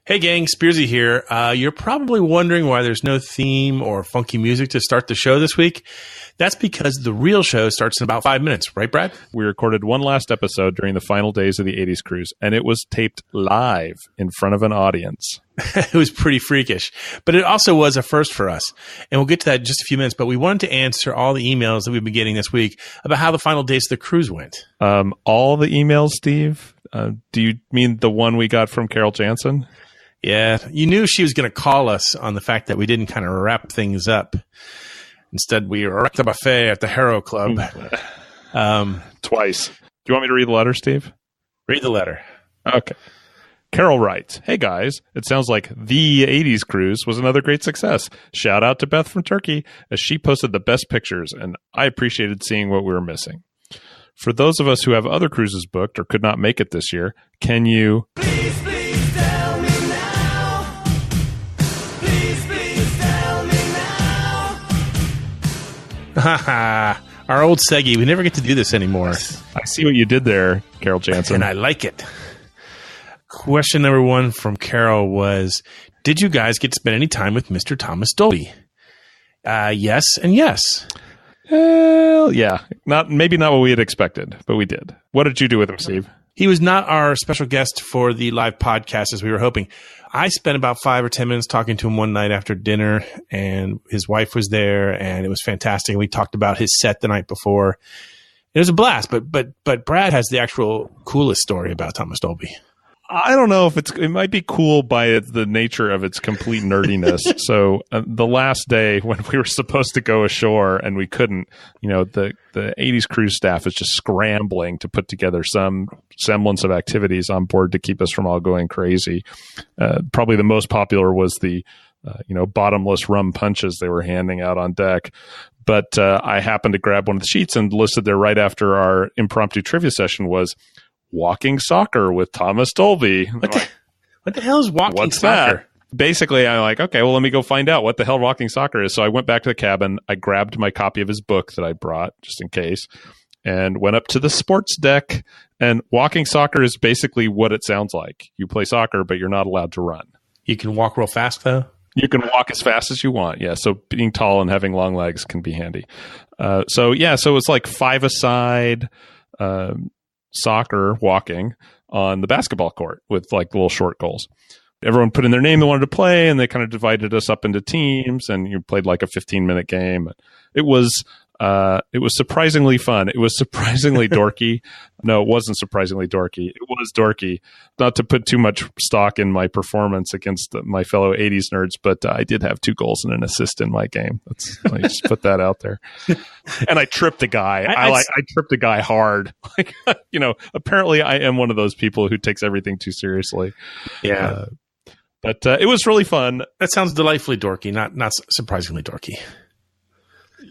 Hey gang, Spearsy here. You're probably wondering why there's no theme or funky music to start the show this week. That's because the real show starts in about 5 minutes, right, Brad? We recorded one last episode during the final days of the 80s cruise, and it was taped live in front of an audience. It was pretty freakish, but it also was a first for us. And we'll get to that in just a few minutes, but we wanted to answer all the emails that we've been getting this week about how the final days of the cruise went. All the emails, Steve? Do you mean the one we got from Carol Jansen? Yeah, you knew she was going to call us on the fact that we didn't kind of wrap things up. Instead, we wrecked the buffet at the Harrow Club. Twice. Do you want me to read the letter, Steve? Read the letter. Okay. Carol writes, "Hey guys, it sounds like the 80s cruise was another great success. Shout out to Beth from Turkey, as she posted the best pictures, and I appreciated seeing what we were missing. For those of us who have other cruises booked or could not make it this year, can you... Please tell me now. Please tell me now. Haha, our old Seggy. We never get to do this anymore. I see what you did there, Carol Jansen. And I like it. Question number one from Carol was, did you guys get to spend any time with Mr. Thomas Dolby? Yes and yes. Well, yeah. Maybe not what we had expected, but we did. What did you do with him, Steve? He was not our special guest for the live podcast as we were hoping. I spent about 5 or 10 minutes talking to him one night after dinner, and his wife was there, and it was fantastic. We talked about his set the night before. It was a blast, but Brad has the actual coolest story about Thomas Dolby. I don't know if it might be cool by the nature of its complete nerdiness. So the last day when we were supposed to go ashore and we couldn't, the 80s cruise staff is just scrambling to put together some semblance of activities on board to keep us from all going crazy. Probably the most popular was the, bottomless rum punches they were handing out on deck. But I happened to grab one of the sheets, and listed there right after our impromptu trivia session was Walking Soccer with Thomas Dolby. What the hell is walking soccer? That? Basically, I'm like, okay, well, let me go find out what the hell walking soccer is. So I went back to the cabin. I grabbed my copy of his book that I brought just in case, and went up to the sports deck. And walking soccer is basically what it sounds like. You play soccer, but you're not allowed to run. You can walk real fast, though? You can walk as fast as you want. Yeah. So being tall and having long legs can be handy. So it's like five-a-side soccer walking on the basketball court with like little short goals. Everyone put in their name they wanted to play, and they kind of divided us up into teams, and you played like a 15-minute game. It was surprisingly fun. It was surprisingly dorky. No, it wasn't surprisingly dorky. It was dorky. Not to put too much stock in my performance against my fellow 80s nerds, but I did have 2 goals and an assist in my game. I just put that out there. And I tripped a guy. I tripped a guy hard. Apparently I am one of those people who takes everything too seriously. Yeah. But it was really fun. That sounds delightfully dorky, not surprisingly dorky.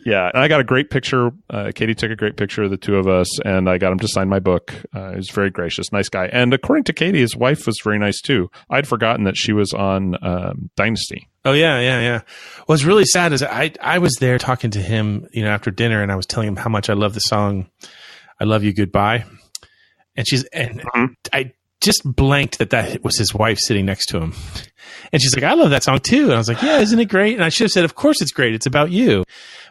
Yeah, and I got a great picture. Katie took a great picture of the two of us, and I got him to sign my book. He was very gracious, nice guy. And according to Katie, his wife was very nice too. I'd forgotten that she was on Dynasty. Oh, yeah. What's really sad is I was there talking to him, after dinner, and I was telling him how much I love the song "I Love You Goodbye," I just blanked that was his wife sitting next to him. And she's like, "I love that song too." And I was like, "Yeah, isn't it great?" And I should have said, "Of course it's great. It's about you."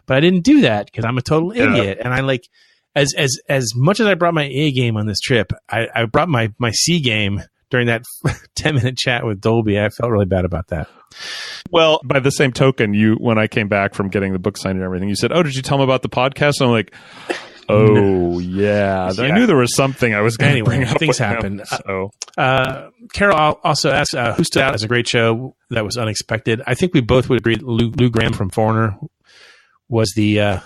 But I didn't do that because I'm a total idiot. And I as much as I brought my A game on this trip, I brought my C game during that 10-minute chat with Dolby. I felt really bad about that. Well, by the same token, when I came back from getting the book signed and everything, you said, "Oh, did you tell him about the podcast?" And I'm like, "Oh, yeah. I knew there was something I was going to bring up." Things happen. Carol also asked, who stood out as a great show that was unexpected? I think we both would agree that Lou Gramm from Foreigner was the...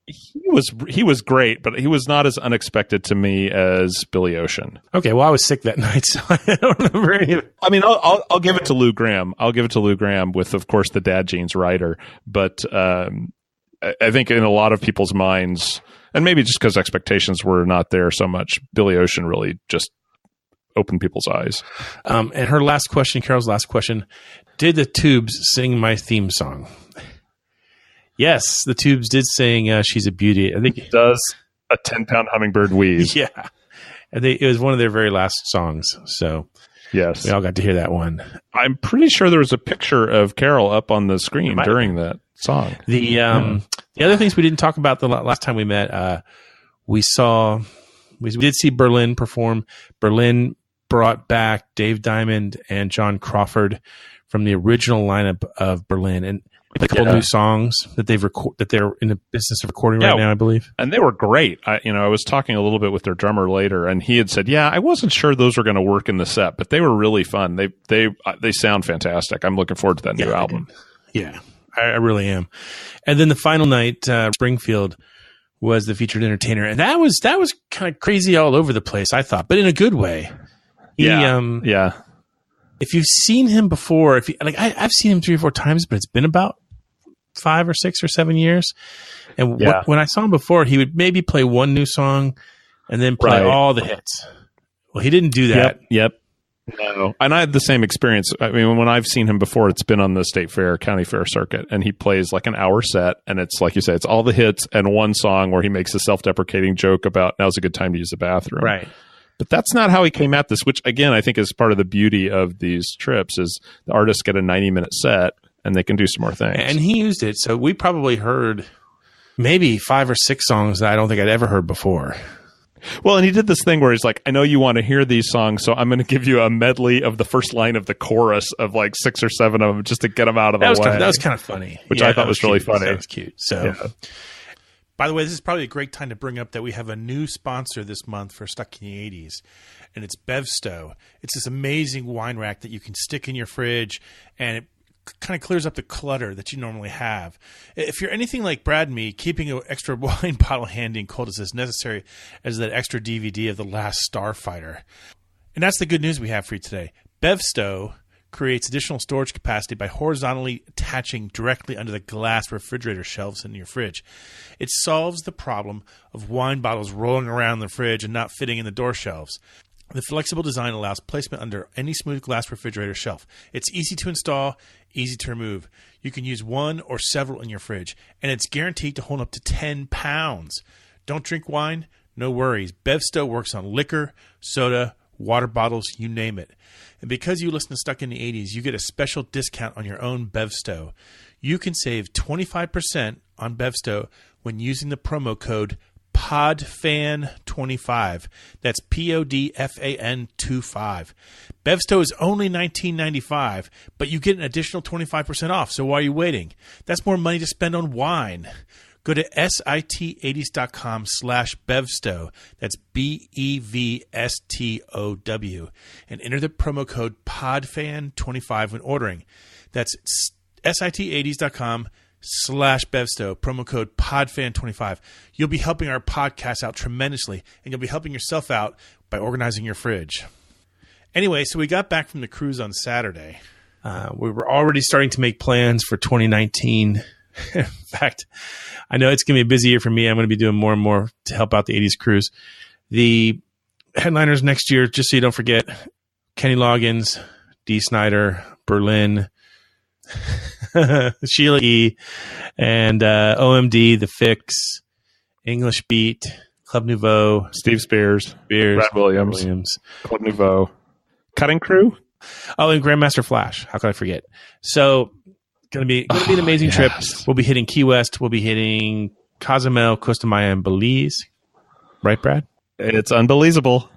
He was great, but he was not as unexpected to me as Billy Ocean. Okay, well, I was sick that night, so I don't remember any of it. I mean, I'll give it to Lou Gramm. I'll give it to Lou Gramm with, of course, the Dad Jeans writer. But I think in a lot of people's minds, and maybe just because expectations were not there so much, Billy Ocean really just opened people's eyes. And her last question, Carol's last question, did the Tubes sing my theme song? Yes, the Tubes did sing She's a Beauty. I think it does a 10-pound hummingbird wheeze. Yeah. It was one of their very last songs. So Yes. We all got to hear that one. I'm pretty sure there was a picture of Carol up on the screen during that song. The other things we didn't talk about the last time we met, we did see Berlin perform. Berlin brought back Dave Diamond and John Crawford from the original lineup of Berlin, and a couple new songs that that they're in the business of recording right now, I believe. And they were great. I was talking a little bit with their drummer later, and he had said, "Yeah, I wasn't sure those were going to work in the set, but they were really fun. They sound fantastic. I'm looking forward to that new album." Yeah, I really am. And then the final night, Springfield was the featured entertainer, and that was kind of crazy all over the place, I thought, but in a good way. Yeah. If you've seen him before, I've seen him 3 or 4 times, but it's been about 5 or 6 or 7 years. And when I saw him before, he would maybe play one new song and then play all the hits. Well, he didn't do that. Yep. No. And I had the same experience. I mean, when I've seen him before, it's been on the State Fair, County Fair circuit, and he plays like an hour set, and it's like you say, it's all the hits and one song where he makes a self-deprecating joke about now's a good time to use the bathroom. Right. But that's not how he came at this, which, again, I think is part of the beauty of these trips is the artists get a 90-minute set and they can do some more things. And he used it. So we probably heard maybe 5 or 6 songs that I don't think I'd ever heard before. Well, and he did this thing where he's like, I know you want to hear these songs, so I'm going to give you a medley of the first line of the chorus of like 6 or 7 of them just to get them out of the way. That was kind of funny. Which I thought was really funny. That was cute. So, by the way, this is probably a great time to bring up that we have a new sponsor this month for Stuck in the 80s, and it's Bevsto. It's this amazing wine rack that you can stick in your fridge, and it kind of clears up the clutter that you normally have. If you're anything like Brad and me, keeping an extra wine bottle handy and cold is as necessary as that extra DVD of The Last Starfighter. And that's the good news we have for you today. Bevsto creates additional storage capacity by horizontally attaching directly under the glass refrigerator shelves in your fridge. It solves the problem of wine bottles rolling around the fridge and not fitting in the door shelves. The flexible design allows placement under any smooth glass refrigerator shelf. It's easy to install, easy to remove. You can use one or several in your fridge, and it's guaranteed to hold up to 10 pounds. Don't drink wine? No worries. Bevsto works on liquor, soda, water bottles, you name it. And because you listen to Stuck in the 80s, you get a special discount on your own Bevsto. You can save 25% on Bevsto when using the promo code PODFAN25. That's PODFAN 25. Bevsto is only $19.95, but you get an additional 25% off. So why are you waiting? That's more money to spend on wine. Go to sit80s.com/Bevsto. That's BEVSTOW. And enter the promo code PODFAN25 when ordering. That's sit80s.com/Bevsto, promo code PODFAN25. You'll be helping our podcast out tremendously, and you'll be helping yourself out by organizing your fridge. Anyway, so we got back from the cruise on Saturday. We were already starting to make plans for 2019. In fact, I know it's going to be a busy year for me. I'm going to be doing more and more to help out the 80s cruise. The headliners next year, just so you don't forget, Kenny Loggins, Dee Snider, Berlin, Sheila E., and OMD, The Fix, English Beat, Club Nouveau, Steve Spears, Brad Williams, Club Nouveau, Cutting Crew. Oh, and Grandmaster Flash. How could I forget? So, going to be an amazing trip. We'll be hitting Key West. We'll be hitting Cozumel, Costa Maya, and Belize. Right, Brad? It's unbelievable.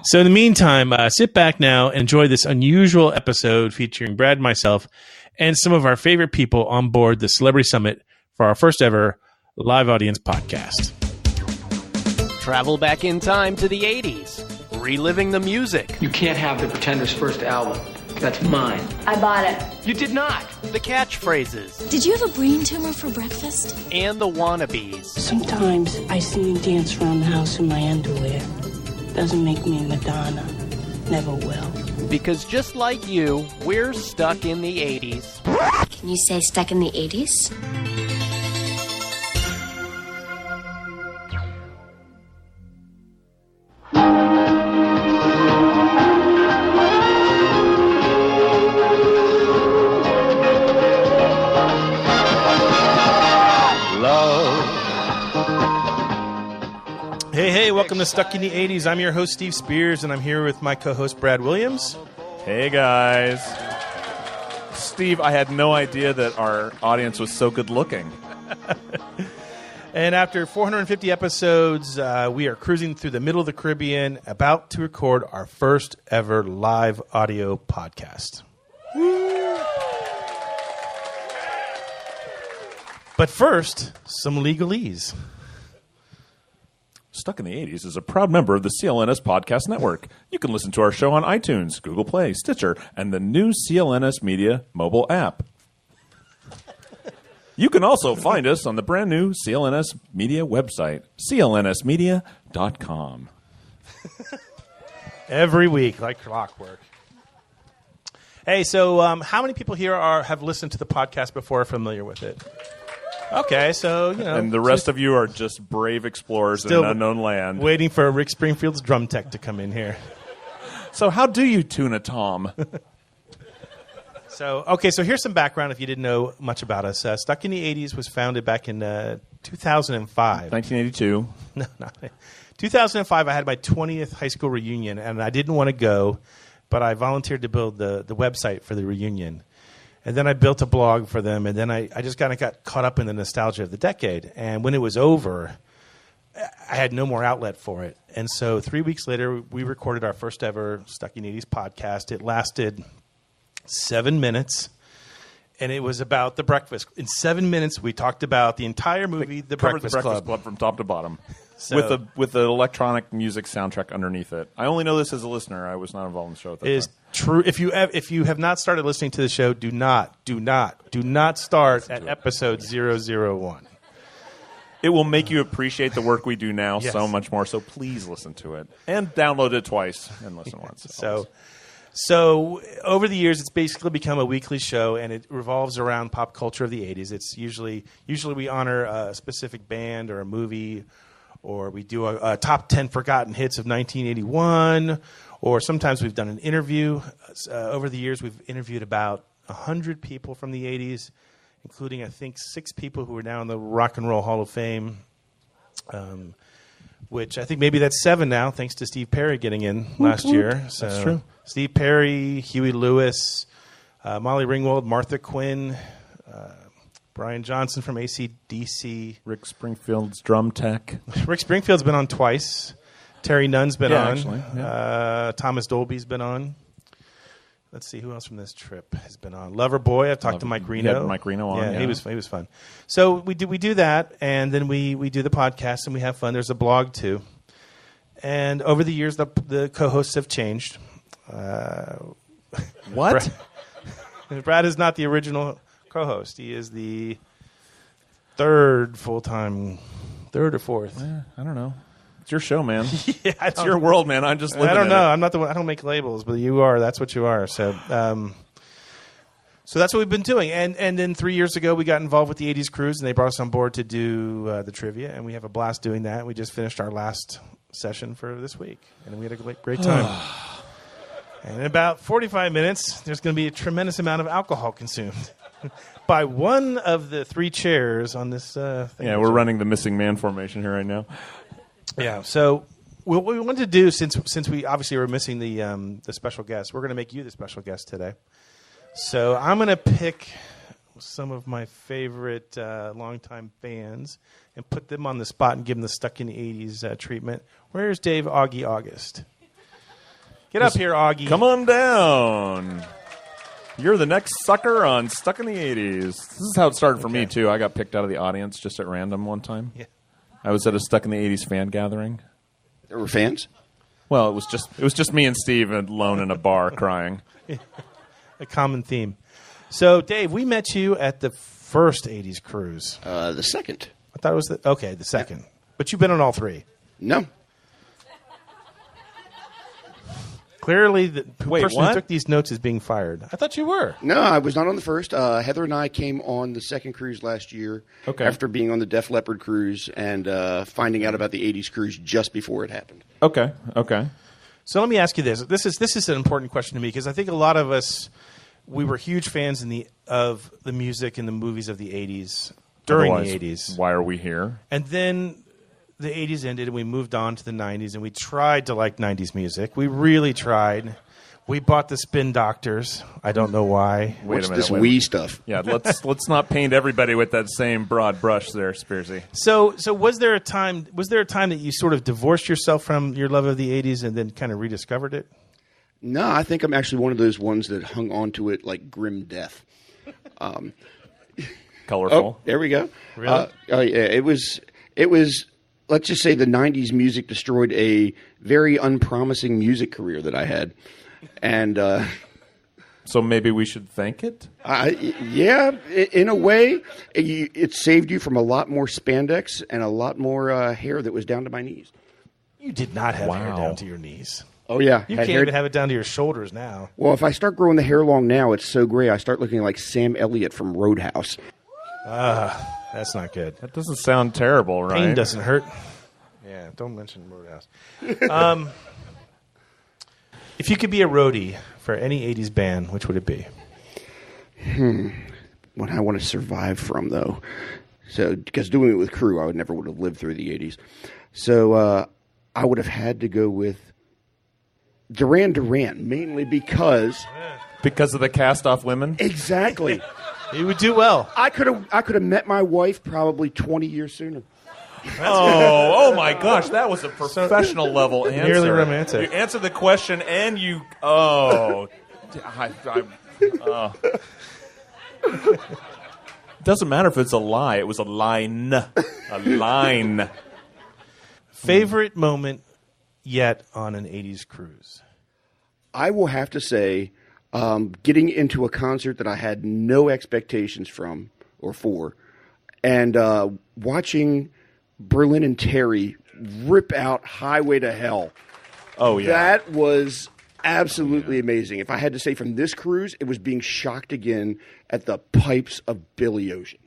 So in the meantime, sit back now and enjoy this unusual episode featuring Brad and myself and some of our favorite people on board the Celebrity Summit for our first ever live audience podcast. Travel back in time to the 80s, reliving the music. You can't have the Pretenders' first album. That's mine. I bought it. You did not. The catchphrases. Did you have a brain tumor for breakfast? And the wannabes. Sometimes I see you dance around the house in my underwear. Doesn't make me Madonna. Never will. Because just like you, we're stuck in the 80s. Can you say stuck in the 80s? Welcome to to Stuck in the 80s. I'm your host, Steve Spears, and I'm here with my co-host, Brad Williams. Hey, guys. Steve, I had no idea that our audience was so good looking. And after 450 episodes, we are cruising through the middle of the Caribbean, about to record our first ever live audio podcast. But first, some legalese. Stuck in the 80s is a proud member of the CLNS Podcast Network. You can listen to our show on iTunes, Google Play, Stitcher, and the new CLNS Media mobile app. You can also find us on the brand new CLNS Media website, clnsmedia.com. Every week, like clockwork. Hey, so how many people here have listened to the podcast before, are familiar with it? Okay, so, you know. And the rest of you are just brave explorers in an unknown land. Waiting for Rick Springfield's drum tech to come in here. So how do you tune a tom? So here's some background if you didn't know much about us. Stuck in the 80s was founded back in 2005. 1982. No, 2005, I had my 20th high school reunion, and I didn't want to go, but I volunteered to build the website for the reunion. And then I built a blog for them, and then I just kind of got caught up in the nostalgia of the decade. And when it was over, I had no more outlet for it. And so 3 weeks later, we recorded our first ever Stuck in the 80s podcast. It lasted 7 minutes, and it was about The Breakfast. In 7 minutes, we talked about the entire movie, The Breakfast Club from top to bottom. So, with the electronic music soundtrack underneath it. I only know this as a listener. I was not involved in the show at that is time. true. If you have not started listening to the show, do not start at episode 001. It will make you appreciate the work we do now Yes. so much more. So please listen to it and download it twice and listen once. So over the years, it's basically become a weekly show, and it revolves around pop culture of the 80s. It's usually we honor a specific band or a movie, or we do a top 10 forgotten hits of 1981, or sometimes we've done an interview. Over the years, we've interviewed about 100 people from the 80s, including, I think, 6 people who are now in the Rock and Roll Hall of Fame, which I think maybe that's 7 now, thanks to Steve Perry getting in last year. So That's true. Steve Perry, Huey Lewis, Molly Ringwald, Martha Quinn, Brian Johnson from AC/DC. Rick Springfield's drum tech. Rick Springfield's been on twice. Terry Nunn's been on. Actually, Thomas Dolby's been on. Let's see, who else from this trip has been on? Loverboy. I've talked to Mike Reno. You had Mike Reno on. Yeah, he was fun. So we do that, and then we do the podcast, and we have fun. There's a blog too. And over the years, the co-hosts have changed. What? Brad is not the original co-host. He is the third full-time, third or fourth. I don't know. It's your show, man. It's It's your world, man. I'm just living I don't in know. it. I'm not the one. I don't make labels, but you are. That's what you are. So, so that's what we've been doing. And then 3 years ago, we got involved with the 80s Cruise, and they brought us on board to do the trivia, and we have a blast doing that. We just finished our last session for this week, and we had a great time. And in about 45 minutes, there's going to be a tremendous amount of alcohol consumed by one of the 3 chairs on this thing. Yeah, we're running the missing man formation here right now. Yeah. So what we wanted to do, since we obviously were missing the special guest, we're going to make you the special guest today. So I'm going to pick some of my favorite longtime fans and put them on the spot and give them the Stuck in the 80s treatment. Where's Dave Augie August? Get up here, Augie. Come on down. You're the next sucker on Stuck in the 80s. This is how it started for me, too. I got picked out of the audience just at random one time. Yeah. I was at a Stuck in the 80s fan gathering. There were fans? Well, it was just me and Steve alone in a bar crying. A common theme. So, Dave, we met you at the first 80s cruise. The second. I thought it was the second. Yeah. But you've been on all 3. No. Clearly, the person what? who took these notes is being fired. I thought you were. No, I was not on the first. Heather and I came on the second cruise last year after being on the Def Leppard cruise and finding out about the 80s cruise just before it happened. Okay. So let me ask you this. This is an important question to me because I think a lot of us, we were huge fans of the music and the movies of the 80s, during Otherwise, the 80s. Why are we here? And then the 80s ended and we moved on to the 90s, and we tried to like 90s music. We really tried. We bought the Spin Doctors. I don't know why. What's this wee stuff? Yeah, let's not paint everybody with that same broad brush there, Spearsy. So was there a time that you sort of divorced yourself from your love of the 80s and then kind of rediscovered it? No, I think I'm actually one of those ones that hung on to it like grim death. Colorful. Oh, there we go. Really? Yeah, it was. Let's just say the 90s music destroyed a very unpromising music career that I had. And so maybe we should thank it? Yeah, in a way, it saved you from a lot more spandex and a lot more hair that was down to my knees. You did not have hair down to your knees. Oh, yeah. You can't even have it down to your shoulders now. Well, if I start growing the hair long now, it's so gray, I start looking like Sam Elliott from Roadhouse. That's not good. That doesn't sound terrible, right? Pain doesn't hurt. Yeah, don't mention Roadhouse. If you could be a roadie for any 80s band, which would it be? What I want to survive from, though. So, because doing it with crew, I would have lived through the 80s. So, I would have had to go with Duran Duran, mainly because... Because of the cast-off women? Exactly. You would do well. I could have met my wife probably 20 years sooner. Oh my gosh, that was a professional level answer. Nearly romantic. You answered the question and you... Oh. Doesn't matter if it's a lie. It was a line. A line. Favorite moment yet on an 80s cruise? I will have to say, getting into a concert that I had no expectations from or for, and watching Berlin and Terry rip out Highway to Hell. Oh, yeah. That was absolutely amazing. If I had to say from this cruise, it was being shocked again at the pipes of Billy Ocean.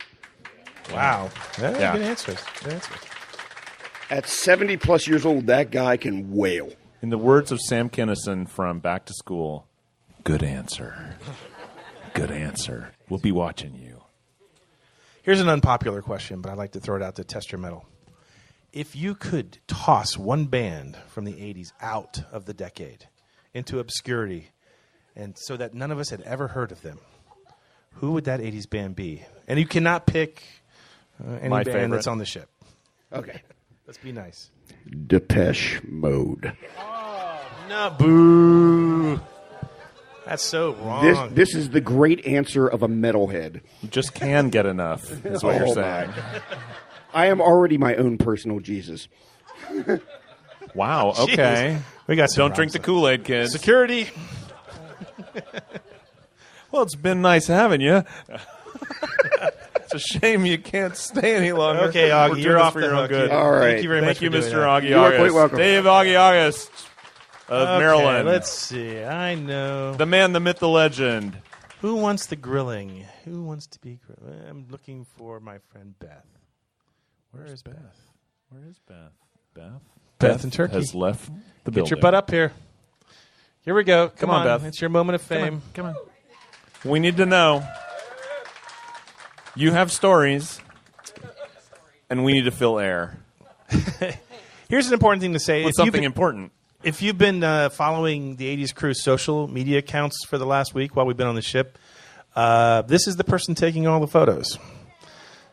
Wow. Yeah. Good answers. Good answers. At 70-plus years old, that guy can wail. In the words of Sam Kinison from Back to School, good answer. Good answer. We'll be watching you. Here's an unpopular question, but I'd like to throw it out to test your mettle. If you could toss one band from the 80s out of the decade into obscurity, and so that none of us had ever heard of them, who would that 80s band be? And you cannot pick any My band favorite. that's on the ship. Okay. Let's be nice. Depeche Mode. No, boo. That's so wrong. This is the great answer of a metalhead. You just can get enough, is what you're Oh, saying. I am already my own personal Jesus. Wow, okay. We got some Don't drink the Kool-Aid, kids. Security. Well, it's been nice having you. It's a shame you can't stay any longer. Okay, We're Augie, doing you're this off for the your own hook. good. All right. Thank you very much Thank you, for doing Mr. that. Augie You are August. quite welcome. Dave Augie August of Okay, Maryland. let's see. I know. The man, the myth, the legend. Who wants the grilling? Who wants to be grilled? I'm looking for my friend Beth. Where is Beth? Where is Beth? Beth in Turkey. has left the Get building. your butt up here. Here we go. Come on, Beth. It's your moment of fame. Come on. We need to know. You have stories, and we need to fill air. Here's an important thing to say. What's something important? If you've been following the 80s Cruise social media accounts for the last week while we've been on the ship, this is the person taking all the photos.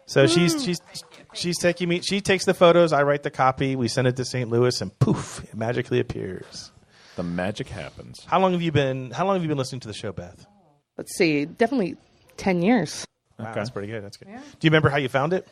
So she's taking me. She takes the photos. I write the copy. We send it to St. Louis, and poof, it magically appears. The magic happens. How long have you been listening to the show, Beth? Let's see, definitely 10 years. Wow, Okay. that's pretty good. That's good. Yeah. Do you remember how you found it?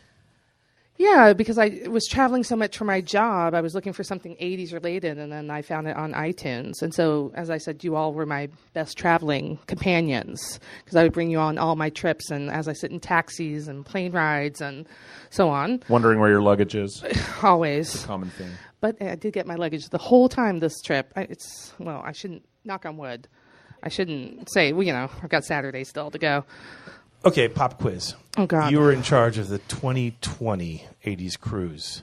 Yeah, because I was traveling so much for my job, I was looking for something 80s related, and then I found it on iTunes. And so, as I said, you all were my best traveling companions, because I would bring you on all my trips, and as I sit in taxis and plane rides and so on. Wondering where your luggage is. Always. Common thing. But I did get my luggage the whole time this trip. I shouldn't, knock on wood, I shouldn't say, I've got Saturday still to go. Okay, pop quiz. Oh, God. You were in charge of the 2020 80s Cruise.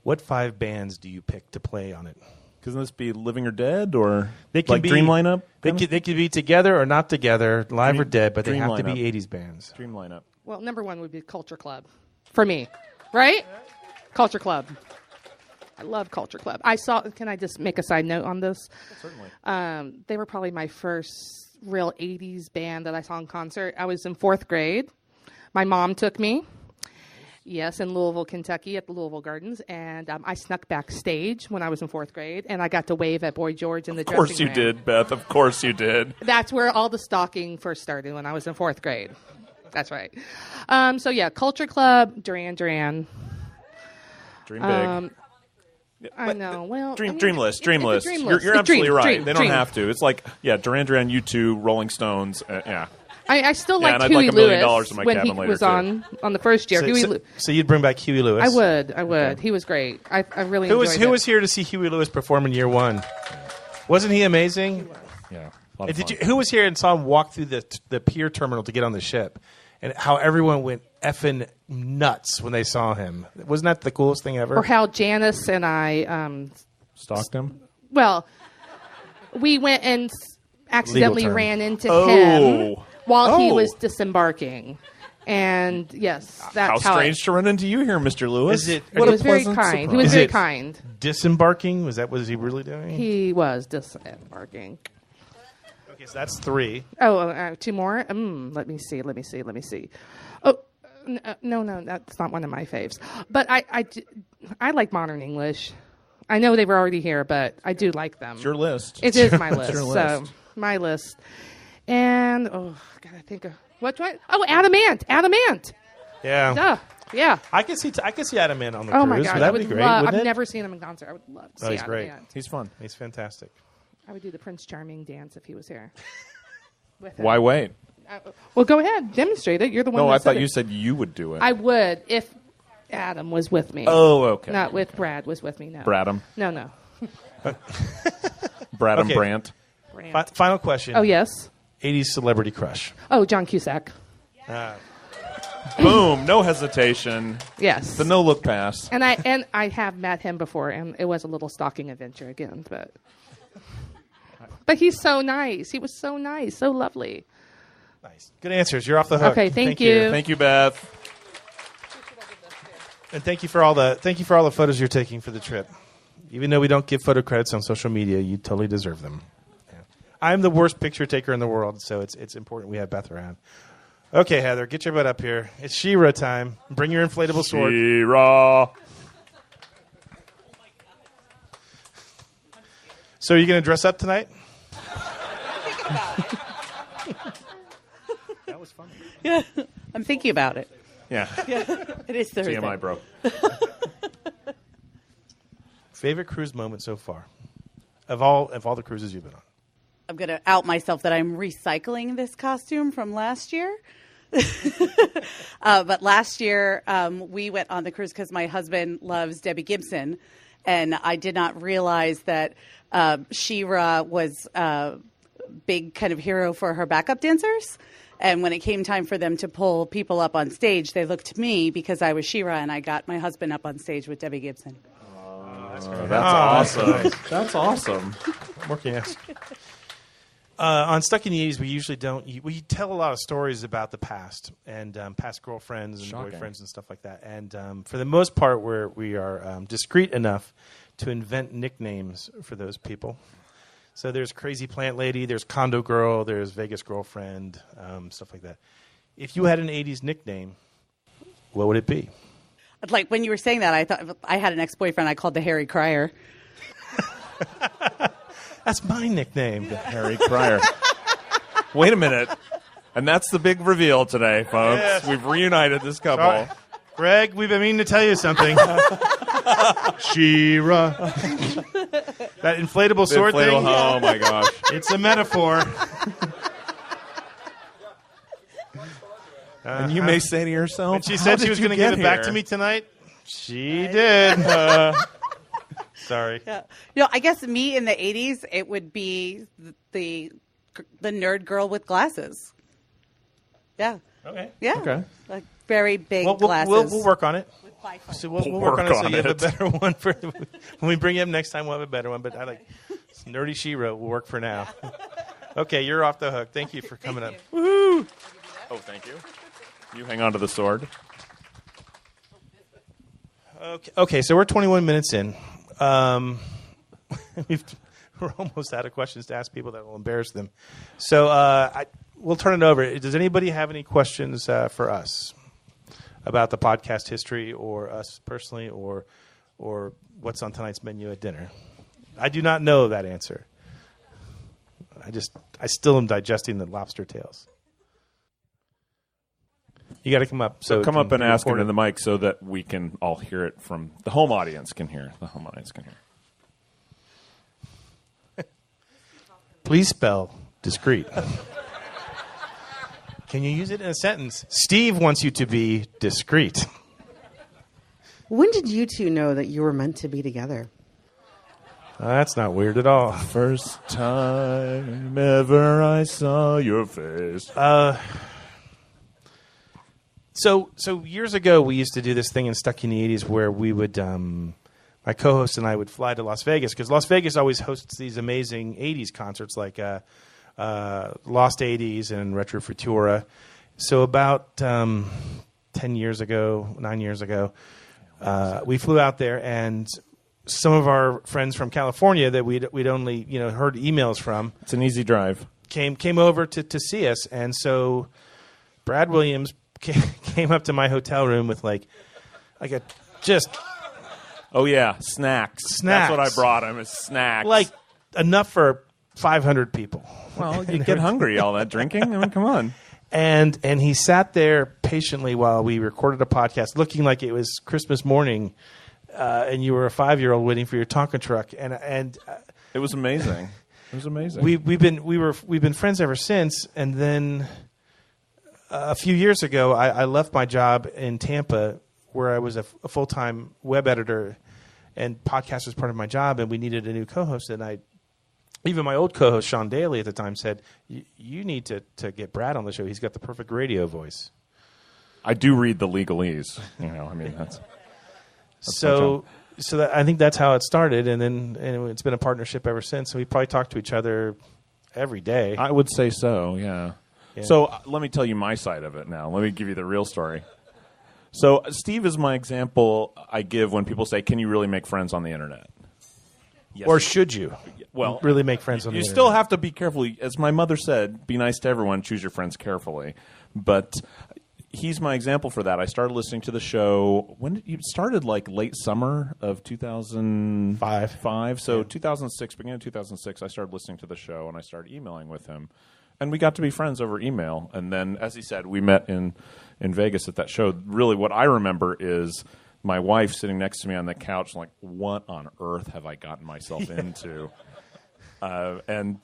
What 5 bands do you pick to play on it? Can this be Living or Dead, or They can be Dream Lineup? They could be together or not together, live or dead, but they Dream have to Lineup. be 80s bands. Dream Lineup. Well, number one would be Culture Club for me, right? Culture Club. I love Culture Club. I saw. Can I just make a side note on this? Certainly. They were probably my first real 80s band that I saw in concert. I was in 4th grade. My mom took me. Yes, in Louisville, Kentucky, at the Louisville Gardens, and I snuck backstage when I was in 4th grade, and I got to wave at Boy George in the dressing room. Of course you did, Beth. Of course you did. That's where all the stalking first started, when I was in 4th grade. That's right. So yeah, Culture Club, Duran Duran. Dream big. I know. Well, Dream list. You're It's absolutely right. dream, they don't dream. have to. It's like, Duran Duran, U2, Rolling Stones. Yeah. I still Yeah, liked and I'd Huey like $1 million Lewis in my when he cabin later, was too. on the first year. So you'd bring back Huey Lewis? I would. Okay. He was great. I really Who enjoyed it. was here to see Huey Lewis perform in year one? Wasn't he amazing? Yeah. And who was here and saw him walk through the pier terminal to get on the ship? And how everyone went effing nuts when they saw him. Wasn't that the coolest thing ever? Or how Janice and I stalked him? Well, we went and accidentally term. ran into him while he was disembarking. And yes, that's how strange to run into you here, Mr. Lewis. Is it? He was very kind. He was very kind. Disembarking? Was he really doing? He was disembarking. Okay, so that's 3. Oh, 2 more? Let me see. Oh, no, that's not one of my faves. But I like modern English. I know they were already here, but I do like them. It's your list. It is my list. It's your So list. my list. And gotta think of what do I? Oh, Adamant. Yeah. Duh. Yeah. I can see Adam in on the Oh cruise. my god, That'd be great. Wouldn't I've it? never seen him in concert. I would love to see he's Adam great. Ant. He's fun. He's fantastic. I would do the Prince Charming dance if he was here. With him. Why wait? Well, go ahead, demonstrate it. You're the one. No, that I thought said you it. said you would do it. I would if Adam was with me. Oh, okay. Not with Brad was with me. No. Bradham. No. Bradham Okay. Brandt. Final question. Oh yes. 80s celebrity crush. Oh, John Cusack. Boom. No hesitation. Yes. The no look pass. And I have met him before, and it was a little stalking adventure again, but he's so nice. He was so nice, so lovely. Nice. Good answers. You're off the hook. Okay, thank you. Thank you, Beth. And thank you for all the photos you're taking for the trip. Even though we don't give photo credits on social media, you totally deserve them. Yeah. I'm the worst picture taker in the world, so it's important we have Beth around. Okay, Heather, get your butt up here. It's She-Ra time. Bring your inflatable sword. She-Ra. So are you going to dress up tonight? That was fun. Yeah, I'm thinking about it. Yeah. It is Thursday. TMI, bro. Favorite cruise moment so far? Of all the cruises you've been on? I'm going to out myself that I'm recycling this costume from last year. But last year, we went on the cruise because my husband loves Debbie Gibson. And I did not realize that She-Ra was a big kind of hero for her backup dancers. And when it came time for them to pull people up on stage, they looked to me because I was She-Ra, and I got my husband up on stage with Debbie Gibson. That's awesome. That's awesome. More can you ask? On Stuck in the 80s, we usually we tell a lot of stories about the past and past girlfriends and Shocking. boyfriends and stuff like that. And for the most part, we are discreet enough to invent nicknames for those people. So there's Crazy Plant Lady, there's Condo Girl, there's Vegas Girlfriend, stuff like that. If you had an 80s nickname, what would it be? Like when you were saying that, I thought I had an ex-boyfriend I called the Harry Crier. That's my nickname. Harry Crier. Wait a minute. And that's the big reveal today, folks. Yes. We've reunited this couple. Sorry. Greg, we've been meaning to tell you something. She-Ra. That inflatable sword thing? Oh, my gosh. It's a metaphor. And you may say to yourself, And she said she was going to give it back to me tonight. She did. Sorry. Yeah. You know, I guess me in the 80s, it would be the nerd girl with glasses. Yeah. Okay. Yeah. Okay. Like very big We'll glasses. we'll work on it. With bifocals. So we'll work on it so you have a better one. When we bring you up next time, we'll have a better one. But I like Nerdy She-Ra will work for now. Okay, you're off the hook. Thank you for coming up. Woohoo! Oh, thank you. You hang on to the sword. Okay, so we're 21 minutes in. we're almost out of questions to ask people that will embarrass them. So we'll turn it over. Does anybody have any questions for us about the podcast history or us personally or what's on tonight's menu at dinner? I do not know that answer. I still am digesting the lobster tails. You got to come up. So come up and ask into the mic so that we can all hear it from the home audience can hear. The home audience can hear. Please spell discreet. Can you use it in a sentence? Steve wants you to be discreet. When did you two know that you were meant to be together? That's not weird at all. First time ever I saw your face. So years ago, we used to do this thing in Stuck in the 80s where we would, my co-host and I would fly to Las Vegas because Las Vegas always hosts these amazing 80s concerts like Lost 80s and Retro Futura. So about 9 years ago, we flew out there, and some of our friends from California that we'd only heard emails from. It's an easy drive. Came over to see us, and so Brad Williams came up to my hotel room with like a just. Oh yeah, snacks. That's what I brought him. Is snacks. Like enough for 500 people. Well, you get hungry all that drinking. I mean, come on. And he sat there patiently while we recorded a podcast, looking like it was Christmas morning, and you were a 5-year-old waiting for your Tonka truck. And it was amazing. It was amazing. We've been friends ever since. And then a few years ago, I left my job in Tampa, where I was a full-time web editor, and podcast was part of my job, and we needed a new co-host. And even my old co-host, Sean Daly, at the time said, you need to get Brad on the show. He's got the perfect radio voice. I do read the legalese. I mean, that's so I think that's how it started, and it's been a partnership ever since. So we probably talk to each other every day. I would say so, yeah. So let me tell you my side of it now. Let me give you the real story. So Steve is my example I give when people say, can you really make friends on the internet? Yes. Or should you? Well, really make friends on the internet? You still have to be careful. As my mother said, be nice to everyone, choose your friends carefully. But he's my example for that. I started listening to the show when you started, like late summer of 2005. So 2006, beginning of 2006, I started listening to the show and I started emailing with him. And we got to be friends over email. And then, as he said, we met in Vegas at that show. Really, what I remember is my wife sitting next to me on the couch like, what on earth have I gotten myself into? And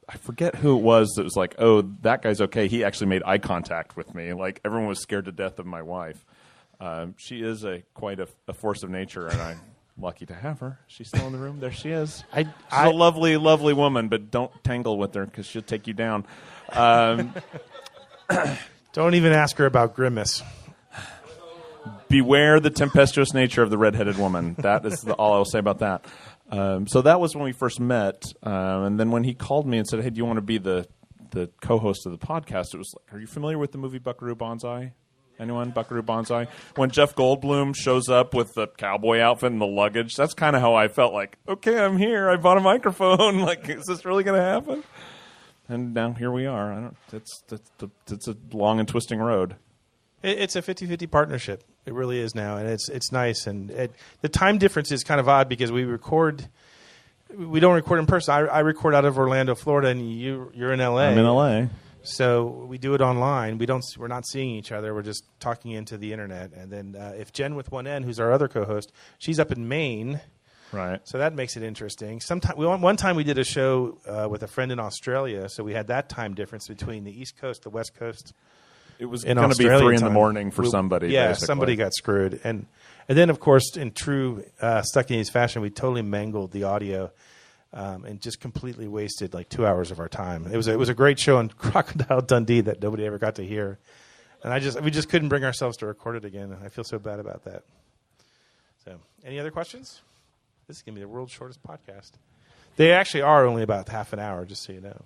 I forget who it was that was like, oh, that guy's okay. He actually made eye contact with me. Like, everyone was scared to death of my wife. She is quite a force of nature, and I'm lucky to have her. She's still in the room. There she is. She's a lovely, lovely woman, but don't tangle with her because she'll take you down. Don't even ask her about Grimace. Beware the tempestuous nature of the redheaded woman. That is all I'll say about that. So that was when we first met. And then when he called me and said, hey, do you want to be the co-host of the podcast? It was like, are you familiar with the movie Buckaroo Banzai? Anyone? Buckaroo Banzai? When Jeff Goldblum shows up with the cowboy outfit and the luggage, that's kind of how I felt like, okay, I'm here. I bought a microphone. Like, is this really going to happen? And now here we are. It's a long and twisting road. It's a 50-50 partnership. It really is now, and it's nice. And the time difference is kind of odd because we don't record in person. I record out of Orlando, Florida, and you're in LA. I'm in LA. So we do it online. We're not seeing each other. We're just talking into the internet. And then if Jen with one N, who's our other co-host, she's up in Maine. Right. So that makes it interesting. One time we did a show with a friend in Australia, so we had that time difference between the East Coast, the West Coast. It was going to be 3 in the morning for somebody. Yeah, basically. Somebody got screwed. And then, of course, in true Stuck in the 80s fashion, we totally mangled the audio. And just completely wasted like 2 hours of our time. It was a great show on Crocodile Dundee that nobody ever got to hear, and we just couldn't bring ourselves to record it again. And I feel so bad about that. So, any other questions? This is gonna be the world's shortest podcast. They actually are only about half an hour, just so you know.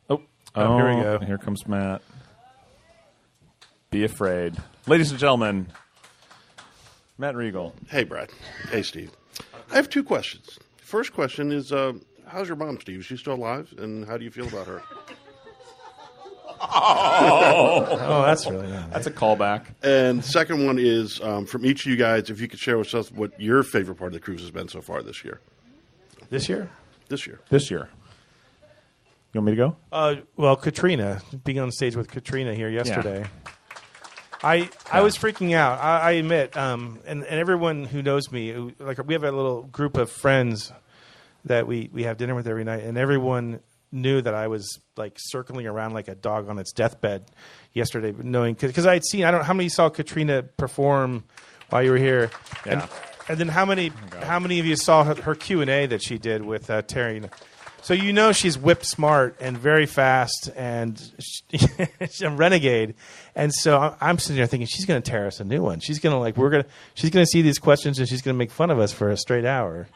Oh, here we go. Here comes Matt. Be afraid, ladies and gentlemen. Matt Regal. Hey, Brad. Hey, Steve. I have two questions. First question is, how's your mom, Steve? Is she still alive? And how do you feel about her? Oh, that's really nice. That's a callback. And second one is, from each of you guys, if you could share with us what your favorite part of the cruise has been so far this year. This year? This year. This year. You want me to go? Well, Katrina, being on stage with Katrina here yesterday. Yeah. I was freaking out. I admit, and everyone who knows me, like we have a little group of friends that we have dinner with every night, and everyone knew that I was like circling around like a dog on its deathbed yesterday, knowing because I had seen. I don't know how many saw Katrina perform while you were here, Yeah. and then how many of you saw her Q&A that she did with Terry? So you know she's whip smart and very fast, and she's a renegade. And so I'm sitting there thinking she's going to tear us a new one. She's going to she's going to see these questions and she's going to make fun of us for a straight hour.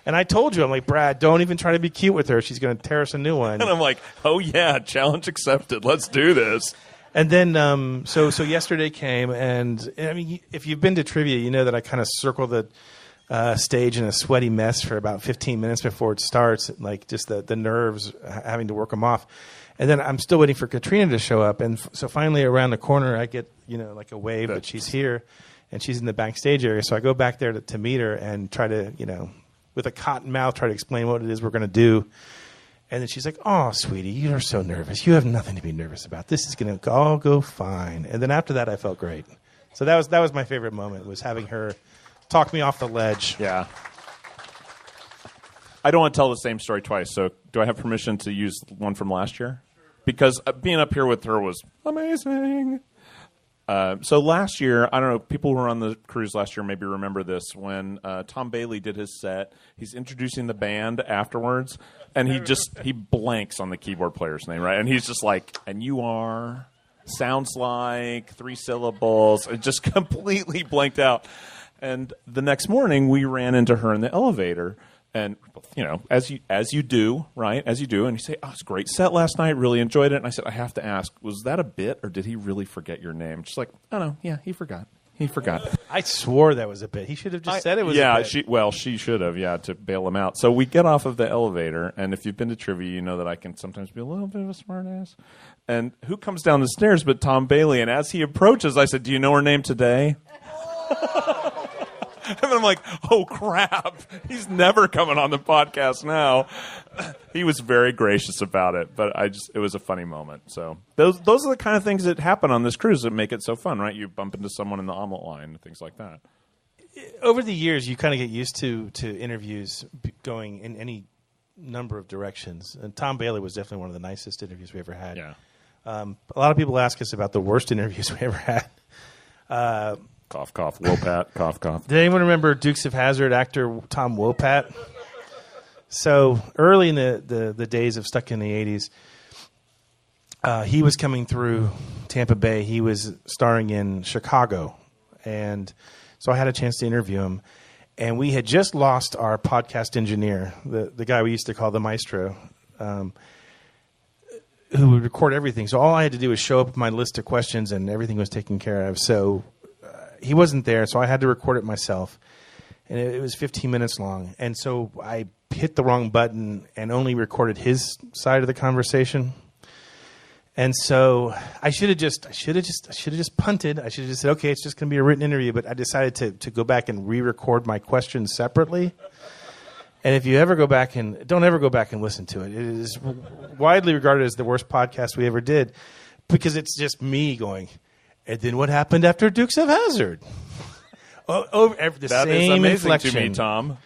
And I told you, I'm like, Brad, don't even try to be cute with her. She's going to tear us a new one. And I'm like, oh yeah, challenge accepted. Let's do this. And then so yesterday came, and I mean, if you've been to trivia, you know that I kind of circle the stage in a sweaty mess for about 15 minutes before it starts, like just the nerves having to work them off. And then I'm still waiting for Katrina to show up. And so finally around the corner, I get, like a wave that she's here, and she's in the backstage area. So I go back there to meet her and try to, with a cotton mouth, try to explain what it is we're going to do. And then she's like, oh, sweetie, you're so nervous. You have nothing to be nervous about. This is going to all go fine. And then after that, I felt great. So that was my favorite moment, was having her talk me off the ledge. Yeah. I don't want to tell the same story twice, so do I have permission to use one from last year? Because being up here with her was amazing. So last year, I don't know, people who were on the cruise last year maybe remember this, when Tom Bailey did his set, he's introducing the band afterwards, and he blanks on the keyboard player's name, right? And he's just like, and you are, sounds like, 3 syllables, it just completely blanked out. And the next morning, we ran into her in the elevator, and as you do, right? As you do, and you say, "Oh, it's a great set last night. Really enjoyed it." And I said, "I have to ask, was that a bit, or did he really forget your name?" She's like, "Oh no, yeah, he forgot. He forgot." I swore that was a bit. He should have just said it was. Yeah, a bit. She should have, to bail him out. So we get off of the elevator, and if you've been to trivia, you know that I can sometimes be a little bit of a smartass. And who comes down the stairs but Tom Bailey? And as he approaches, I said, "Do you know her name today?" And then I'm like, oh, crap. He's never coming on the podcast now. He was very gracious about it, but it was a funny moment. So those are the kind of things that happen on this cruise that make it so fun, right? You bump into someone in the omelet line and things like that. Over the years, you kind of get used to interviews going in any number of directions. And Tom Bailey was definitely one of the nicest interviews we ever had. Yeah. A lot of people ask us about the worst interviews we ever had. Cough, cough, Wopat, cough, cough. Did anyone remember Dukes of Hazzard actor Tom Wopat? So early in the days of Stuck in the 80s, he was coming through Tampa Bay. He was starring in Chicago. And so I had a chance to interview him. And we had just lost our podcast engineer, the guy we used to call the maestro, who would record everything. So all I had to do was show up with my list of questions, and everything was taken care of. So he wasn't there, so I had to record it myself. And it was 15 minutes long. And so I hit the wrong button and only recorded his side of the conversation. And so I should have just punted. I should have just said, okay, it's just going to be a written interview. But I decided to go back and re-record my questions separately. And if you ever don't ever go back and listen to it. It is widely regarded as the worst podcast we ever did, because it's just me going, and then what happened after Dukes of Hazzard? The that same is amazing inflection. to me, Tom.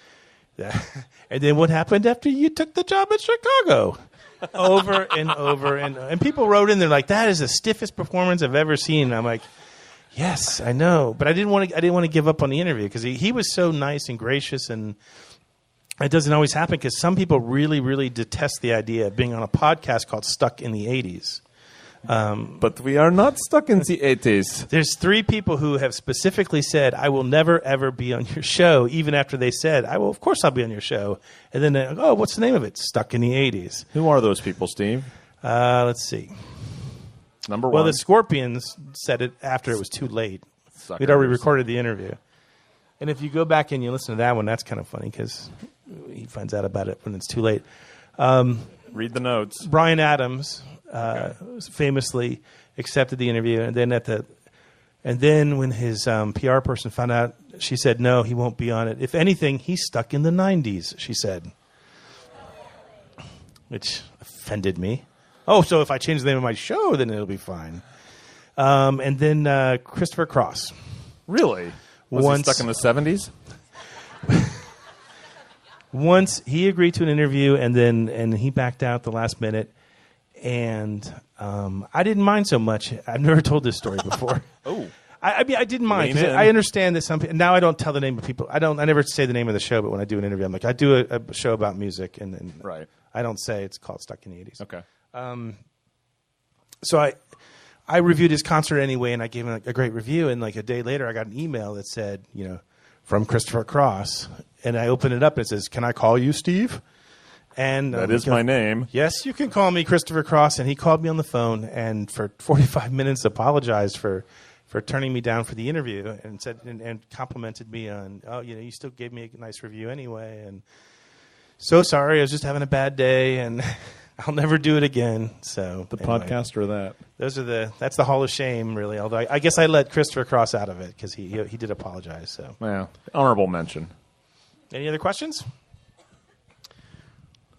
And then what happened after you took the job at Chicago? Over and over. And people wrote in, they're like, that is the stiffest performance I've ever seen. And I'm like, yes, I know. But I didn't want to give up on the interview, because he was so nice and gracious, and it doesn't always happen, because some people really, really detest the idea of being on a podcast called Stuck in the 80s. But we are not stuck in the 80s. There's 3 people who have specifically said, I will never, ever be on your show, even after they said, of course I'll be on your show. And then, what's the name of it? Stuck in the 80s. Who are those people, Steve? Let's see. Number 1. Well, the Scorpions said it after it was too late. Suckers. We'd already recorded the interview. And if you go back and you listen to that one, that's kind of funny because he finds out about it when it's too late. Read the notes. Bryan Adams famously accepted the interview, and then when his PR person found out, she said, "No, he won't be on it. If anything, he's stuck in the '90s." She said, which offended me. Oh, so if I change the name of my show, then it'll be fine. And then Christopher Cross. Really? Was he stuck in the 70s? Once he agreed to an interview, and he backed out the last minute, and I didn't mind so much. I've never told this story before. Oh, I mean, I didn't mind. 'Cause I understand that some people, now I don't tell the name of people. I never say the name of the show, but when I do an interview, I'm like, I do a show about music, and right. I don't say it's called Stuck in the 80s. Okay. So I reviewed his concert anyway, and I gave him a great review. And like a day later, I got an email that said, from Christopher Cross, and I opened it up and it says, "Can I call you Steve?" And that is my name. Yes, you can call me Christopher Cross. And he called me on the phone and for 45 minutes apologized for turning me down for the interview and said and complimented me on, you still gave me a nice review anyway, and so sorry, I was just having a bad day, and I'll never do it again. So the podcast or that? That's the Hall of Shame, really. Although I guess I let Christopher Cross out of it because he did apologize. So yeah, honorable mention. Any other questions?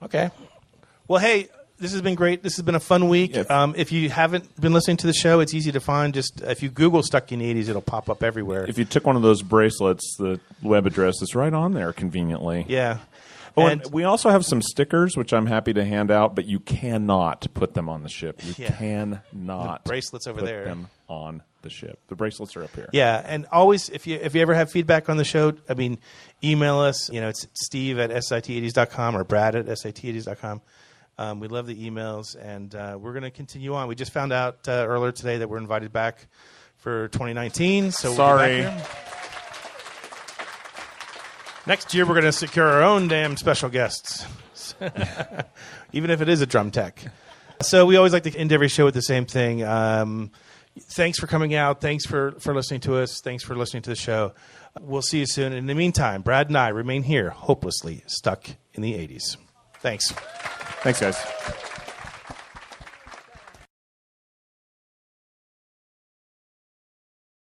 Okay. Well, hey, this has been great. This has been a fun week. If you haven't been listening to the show, it's easy to find. Just if you Google Stuck in the 80s, it'll pop up everywhere. If you took one of those bracelets, the web address is right on there conveniently. Yeah. Oh, and we also have some stickers, which I'm happy to hand out, but you cannot put them on the ship. You cannot the bracelets over put there. them on the ship. The bracelets are up here. Yeah, and always, if you ever have feedback on the show, email us. It's steve@sit80s.com or brad@sit80s.com. We love the emails, and we're going to continue on. We just found out earlier today that we're invited back for 2019. So sorry. We'll be back here. Next year, we're going to secure our own damn special guests, even if it is a drum tech. So we always like to end every show with the same thing. Thanks for coming out. Thanks for listening to us. Thanks for listening to the show. We'll see you soon. In the meantime, Brad and I remain here, hopelessly stuck in the 80s. Thanks. Thanks, guys.